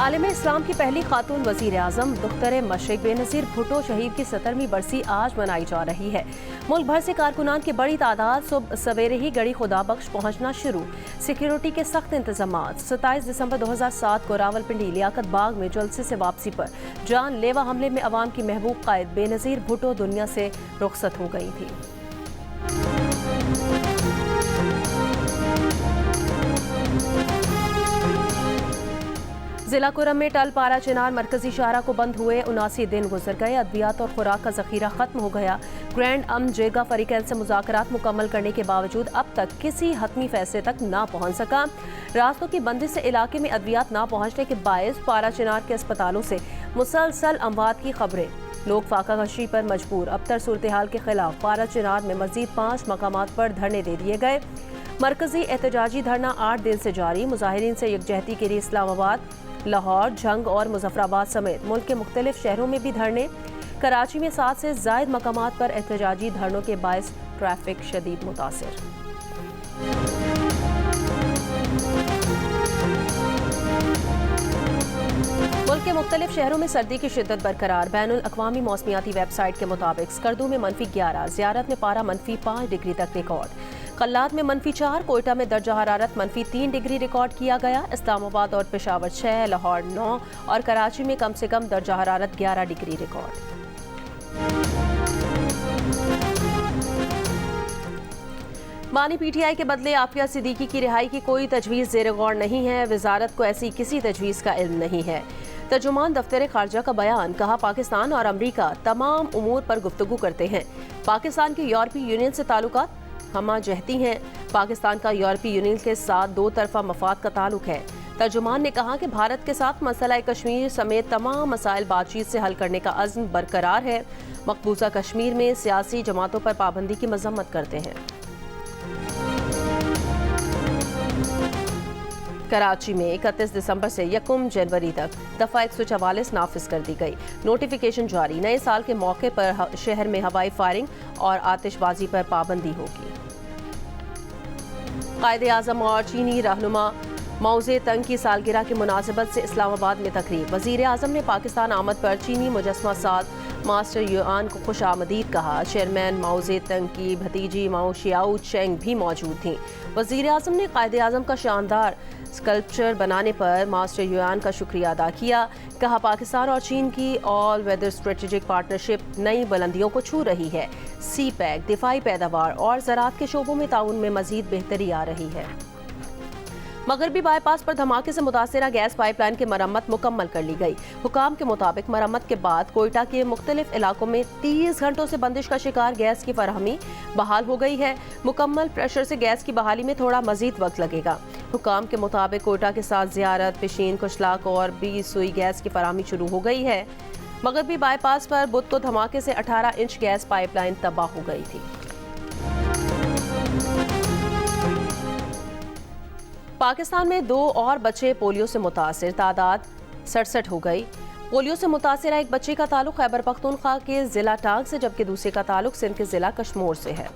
आलम इस्लाम की पहली खातून वज़ीर आज़म दुख्तर मशरिक बेनज़ीर भुट्टो शहीद की 17वीं बरसी आज मनाई जा रही है। मुल्क भर से कारकुनान की बड़ी तादाद सुबह सवेरे ही गड़ी खुदा बख्श पहुँचना शुरू। सिक्योरिटी के सख्त इंतजाम। 27 दिसंबर 2007 को रावलपिंडी लियाकत बाग में जलसे से वापसी पर जान लेवा हमले में अवाम की महबूब कायद बेनज़ीर भुट्टो दुनिया से रुखसत हो गई थी। जिला कुरम में टल पारा चिनार मरकजी शाहरा को बंद हुए 79 दिन गुजर गए। अद्वियात और खुराक का जखीरा खत्म हो गया। ग्रैंड जेगा फरीकैन से मुज़ाकरात मुकम्मल करने के बावजूद अब तक किसी हतमी फैसले तक ना पहुंच सका। रास्तों की बंदिश से इलाके में अद्वियात ना पहुंचने के बायस पारा चिनार के अस्पतालों से मुसलसल अमवात की खबरें। लोग फाका कशी पर मजबूर। अबतर सूरत हाल के खिलाफ पारा चिनार में मजीद 5 मकामात पर धरने दे दिए गए। मरकजी एहतजाजी धरना 8 दिन से जारी। मुजाहिरीन से यकजहती के लिए इस्लामाबाद, लाहौर, झंग और मुजफ्फराबाद समेत मुल्क के मुख्तलिफ शहरों में भी धरने। कराची में 7 से ज़ायद मकामात पर एहतजाजी धरनों के बायस ट्रैफिक शदीद मुतासिर। मुल्क के मुख्तलिफ शहरों में सर्दी की शिद्दत बरकरार। बैनुल अक़वामी मौसमियाती वेबसाइट के मुताबिक स्कर्दू में -11, ज़ियारत में पारा -5 डिग्री तक रिकॉर्ड। कल्लात में -4, कोयटा में दर्जा हरारत -3 डिग्री रिकॉर्ड किया गया। इस्लामाबाद और पेशावर 6, लाहौर 9 और कराची में कम से कम दर्जा हरारत 11 डिग्री रिकॉर्ड। बानी PTI के बदले आफिया सिद्दीकी की रिहाई की कोई तजवीज़ ज़ेर गौर नहीं है। वजारत को ऐसी किसी तजवीज़ का इल्म नहीं है। तर्जुमान दफ्तर खारजा का बयान। कहा, पाकिस्तान और अमरीका तमाम उमूर पर गुफ्तगू करते हैं। पाकिस्तान के यूरोपीय यूनियन से ताल्लुकात हमा जहती हैं। पाकिस्तान का यूरोपीय यूनियन के साथ 2 तरफा मफाद का ताल्लुक है। तर्जुमान ने कहा कि भारत के साथ मसला कश्मीर समेत तमाम मसाइल बातचीत से हल करने का अज़्म बरकरार है। मकबूजा कश्मीर में सियासी जमातों पर पाबंदी की मजम्मत करते हैं। कराची में 31 दिसंबर से 1 जनवरी तक दफ़ा 144 नाफिज कर दी गई। नोटिफिकेशन जारी। नए साल के मौके पर शहर में हवाई फायरिंग और आतिशबाजी पर पाबंदी होगी। कायदे आज़म और चीनी रहनुमा माओ ज़े तुंग की सालगिरह की मुनासिबत से इस्लामाबाद में तकरीब। वज़ीर आज़म ने पाकिस्तान आमद पर चीनी मुजस्समा साज मास्टर युआन को खुश आमदीद कहा। चेयरमैन माओ ज़े तुंग की भतीजी माओ शियाओ चेंग भी मौजूद थीं। वज़ीर आज़म ने कायदे आज़म का शानदार स्कल्पचर बनाने पर मास्टर युआन का शुक्रिया अदा किया। कहा, पाकिस्तान और चीन की ऑल वेदर स्ट्रेटेजिक पार्टनरशिप नई बुलंदियों को छू रही है। सी पैक, दिफाई पैदावार और ज़राअत के शोबों में ताउन में मजीद बेहतरी आ रही है। मगरबी बाईपास पर धमाके से मुतासिरा गैस पाइपलाइन की मरम्मत मुकम्मल कर ली गई। हुकाम के मुताबिक मरम्मत के बाद कोयटा के मुख्तलिफ इलाकों में 30 घंटों से बंदिश का शिकार गैस की फराहमी बहाल हो गई है। मुकम्मल प्रेशर से गैस की बहाली में थोड़ा मजीद वक्त लगेगा। हुकाम के मुताबिक कोयटा के साथ ज़ियारत, पिशीन, कुशलाक और 20 सुई गैस की फराहमी शुरू हो गई है। मगरबी बाईपास पर बुध को धमाके से 18 इंच गैस पाइपलाइन तबाह हो गई थी। पाकिस्तान में 2 और बच्चे पोलियो से मुतासिर, तादाद 67 हो गई। पोलियो से मुतासिर एक बच्चे का ताल्लुक खैबर पख्तूनख्वा के जिला टांग से, जबकि दूसरे का ताल्लुक सिंध के जिला कश्मीर से है।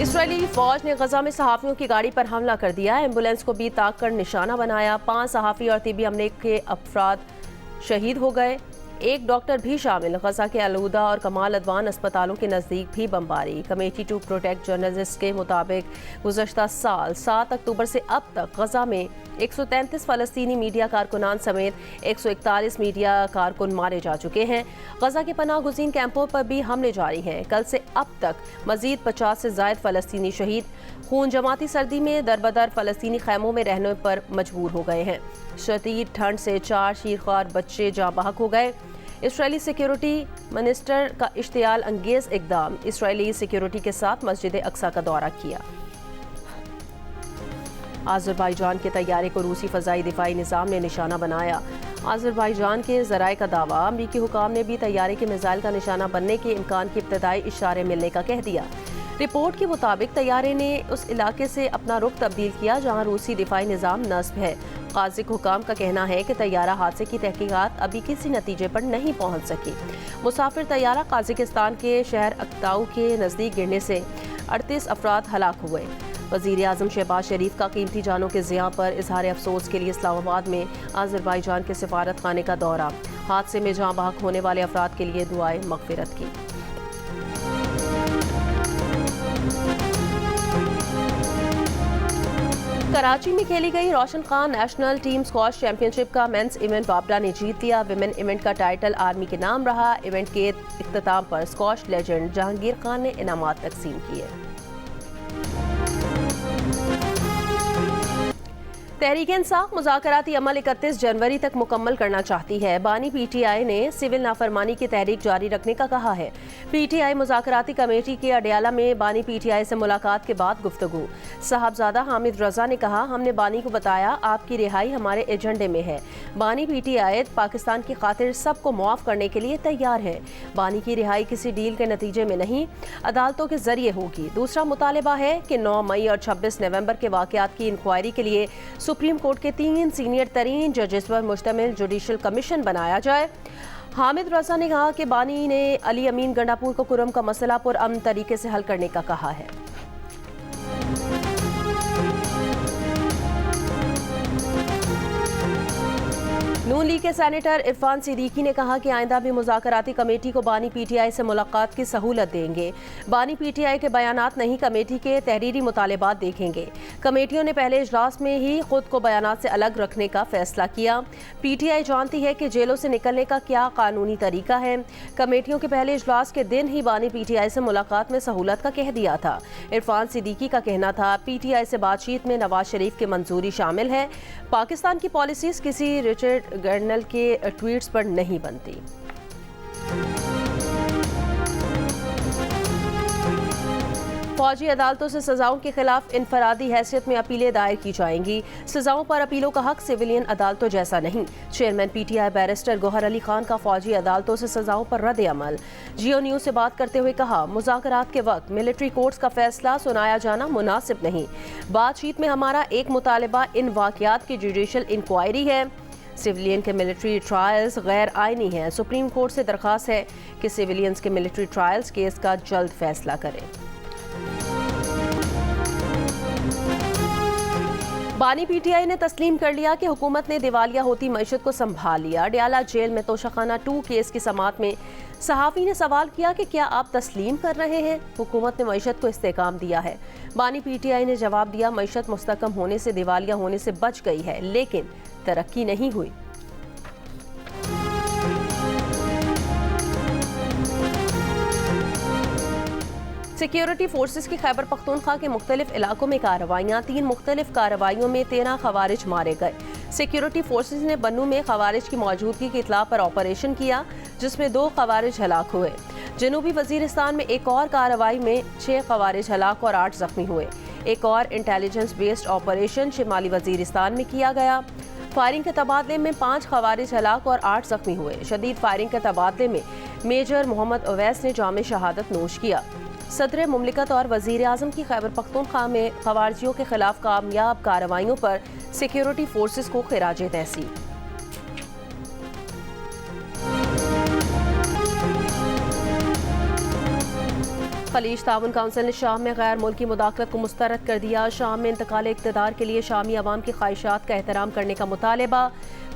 इस्राएली फौज ने गजा में सहाफ़ियों की गाड़ी पर हमला कर दिया। एम्बुलेंस को भी ताक कर निशाना बनाया। 5 सहाफ़ी और तिबी अमले के अफराद शहीद हो गए। 1 डॉक्टर भी शामिल। गजा के अलूदा और कमाल अदवान अस्पतालों के नज़दीक भी बमबारी। कमेटी टू प्रोटेक्ट जर्नलिस्ट के मुताबिक गुज़श्ता साल 7 अक्टूबर से अब तक गजा में 133 फ़लस्तीनी मीडिया कारकुनान समेत 141 मीडिया कारकुन मारे जा चुके हैं। गजा के पनाह गुज़ीन कैंपों पर भी हमले जारी हैं। कल से अब तक मज़ीद 50 से ज़ायद फ़लस्तीनी शहीद। खून जमाती सर्दी में दरबदर फ़लस्तीनी खैमों में रहने पर मजबूर हो गए हैं। शदीद ठंड से 4 शीरख्वार बच्चे जाँ बहक हो गए। इसराइली सिक्योरिटी मिनिस्टर का इश्तियाल अंगेज़ इक़दाम। इसराइली सिक्योरिटी के साथ मस्जिद अक्सा का दौरा किया। आज़रबाईजान के तैयारे को रूसी फ़ज़ाई दिफाई निज़ाम ने निशाना बनाया। आज़रबाईजान के ज़राए का दावा। अमरीकी हुकाम ने भी तैयारे के मिसाइल का निशाना बनने के इम्कान के इब्तदाई इशारे मिलने का कह दिया। रिपोर्ट के मुताबिक तैयारे ने उस इलाके से अपना रुख तब्दील किया जहाँ रूसी दिफाई निज़ाम नस्ब है। काज़िक हुकाम का कहना है कि तैयारा हादसे की तहकीकात अभी किसी नतीजे पर नहीं पहुँच सकी। मुसाफिर तैयारा काज़िकिस्तान के शहर अक्ताऊ के नज़दीक गिरने से 38 अफराद हलाक हुए। वज़ीर आज़म शहबाज शरीफ का कीमती जानों के ज़िया पर इजहार अफसोस के लिए इस्लामाबाद में आज़रबाईजान के सफारत खाने का दौरा। हादसे में जाँ बहक होने वाले अफराद के लिए दुआए मग़फ़िरत की। कराची में खेली गई Roshan Khan national team squash championship का मेंस इवेंट बाबरा ने जीत लिया। विमेन इवेंट का टाइटल आर्मी के नाम रहा। इवेंट के इख्तिताम पर स्क्वॉश लेजेंड जहांगीर खान ने इनामात तकसीम किए। तहरीक इंसाफ मुज़ाकराती अमल 31 जनवरी तक मुकम्मल करना चाहती है। बानी PTI ने सिविल नाफरमानी की तहरीक जारी रखने का कहा है। PTI मुज़ाकराती कमेटी के अडियाला में बानी PTI से मुलाकात के बाद गुफ्तगू। साहबजादा हामिद रजा ने कहा, हमने बानी को बताया आपकी रिहाई हमारे एजेंडे में है। बानी PTI पाकिस्तान की खातिर सबको मुआफ़ करने के लिए तैयार है। बानी की रिहाई किसी डील के नतीजे में नहीं, अदालतों के जरिए होगी। दूसरा मुतालबा है कि 9 मई और 26 नवंबर के वाक़यात की इंक्वायरी के लिए सुप्रीम कोर्ट के 3 सीनियर तरीन जजेस पर मुश्तमिल जुडिशल कमीशन बनाया जाए। हामिद रजा ने कहा कि बानी ने अली अमीन गंडापुर को कुरम का मसला पुरअमन तरीके से हल करने का कहा है। नून लीग के सेनेटर इरफान सिद्दीकी ने कहा कि आइंदा भी मुज़ाकराती कमेटी को बानी PTI से मुलाकात की सहूलत देंगे। बानी PTI के बयानात नहीं, कमेटी के तहरीरी मुतालबात देखेंगे। कमेटियों ने पहले इजलास में ही खुद को बयानात से अलग रखने का फैसला किया। PTI जानती है कि जेलों से निकलने का क्या कानूनी तरीका है। कमेटियों के पहले इजलास के दिन ही बानी PTI से मुलाकात में सहूलत का कह दिया था। इरफान सिद्दीकी का कहना था, PTI से बातचीत में नवाज शरीफ की मंजूरी शामिल है। पाकिस्तान की पॉलिसीज किसी रिचर्ड गर्नल के ट्वीट्स पर नहीं बनती। फौजी अदालतों से सजाओं के खिलाफ इनफरादी हैसियत में अपीलें दायर की जाएंगी। सजाओं पर अपीलों का हक सिविलियन अदालतों जैसा नहीं। Chairman PTI barrister Gohar Ali Khan का फौजी अदालतों से सजाओं पर रद्द अमल। जियो न्यूज से बात करते हुए कहा, मुज़ाकरात के वक्त मिलिट्री कोर्ट्स का फैसला सुनाया जाना मुनासिब नहीं। बातचीत में हमारा एक मुतालबा इन वाक़यात की जुडिशल इंक्वायरी है। सिविलियन के मिलिट्री ट्रायल्स गैर आइनी हैं। सुप्रीम कोर्ट से दरख्वास्त है कि सिविलियंस के मिलिट्री ट्रायल्स केस का जल्द फैसला करें। बानी PTI ने तस्लीम कर लिया कि हुकूमत ने दिवालिया होती मईशत को संभाल लिया। अडियाला जेल में तोशाखाना 2 केस की समाअत में सहाफ़ी ने सवाल किया कि क्या आप तस्लीम कर रहे हैं? हुकूमत ने मईशत को इस्तेकाम दिया है। बानी PTI ने जवाब दिया, मईशत मुस्तकम होने से दिवालिया होने से बच गई है, लेकिन तरक्की नहीं हुई। सिक्योरिटी फोर्सेस की खैबर पख्तूनख्वा के मुख्तलिफ इलाकों में कार्रवाइयाँ। 3 मुख्तलिफ कार्रवाइयों में 13 खवारिज मारे गए। सिक्योरिटी फोर्सेस ने बन्नू में खवारिज की मौजूदगी की इतला पर ऑपरेशन किया, जिसमें 2 खवारिज हलाक हुए। जनूबी वजीरिस्तान में एक और कार्रवाई में 6 खवारिज हलाक और 8 जख्मी हुए। एक और इंटेलिजेंस बेस्ड ऑपरेशन शिमाली वजीरिस्तान में किया गया। फायरिंग के तबादले में 5 खवारिज हलाक और 8 जख्मी हुए। शदीद फायरिंग के तबादले में मेजर मोहम्मद अवैस ने जाम शहादत नोश किया। सदर मुमलिकत और वज़ीर आज़म की खैबर पख्तूनख्वा में खवारिजियों के खिलाफ कामयाब कार्रवाइयों पर सिक्योरिटी फोर्सेस को खिराजे तहसीन। खलीज ताउन काउंसिल ने शाम में गैर मुल्की मुदाखलत को मुस्तरद कर दिया। शाम में इंतकाल इक़्तिदार के लिए शामी अवाम की ख्वाहिशात का एहतराम करने का मुतालबा।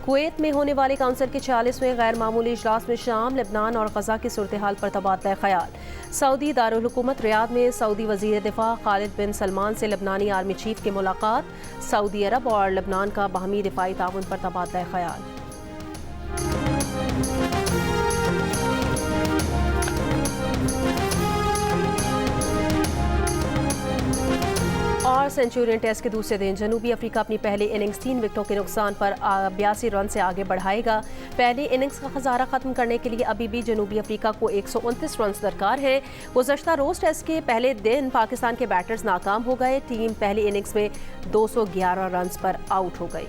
कुवैत में होने वाले काउंसिल के 40वें गैर मामूली इजलास में शाम, लेबनान और गजा की सूरत हाल पर तबादला ख्याल। सऊदी दारुल हुकूमत रियाद में सऊदी वज़ीर दिफा खालिद बिन सलमान से लेबनानी आर्मी चीफ की मुलाकात। सऊदी अरब और लेबनान का बाहमी दिफाई ताउन पर तबादला ख्याल। और सेंचुरियन टेस्ट के दूसरे दिन जनूबी अफ्रीका अपनी पहली इनिंग्स 3 विकेटों के नुकसान पर 82 रन से आगे बढ़ाएगा। पहली इनिंग्स का खजारा खत्म करने के लिए अभी भी जनूबी अफ्रीका को 129 रन दरकार है। गुज़श्ता रोज़ टेस्ट के पहले दिन पाकिस्तान के बैटर्स नाकाम हो गए। टीम पहली इनिंग्स में 211 रन पर आउट हो गई।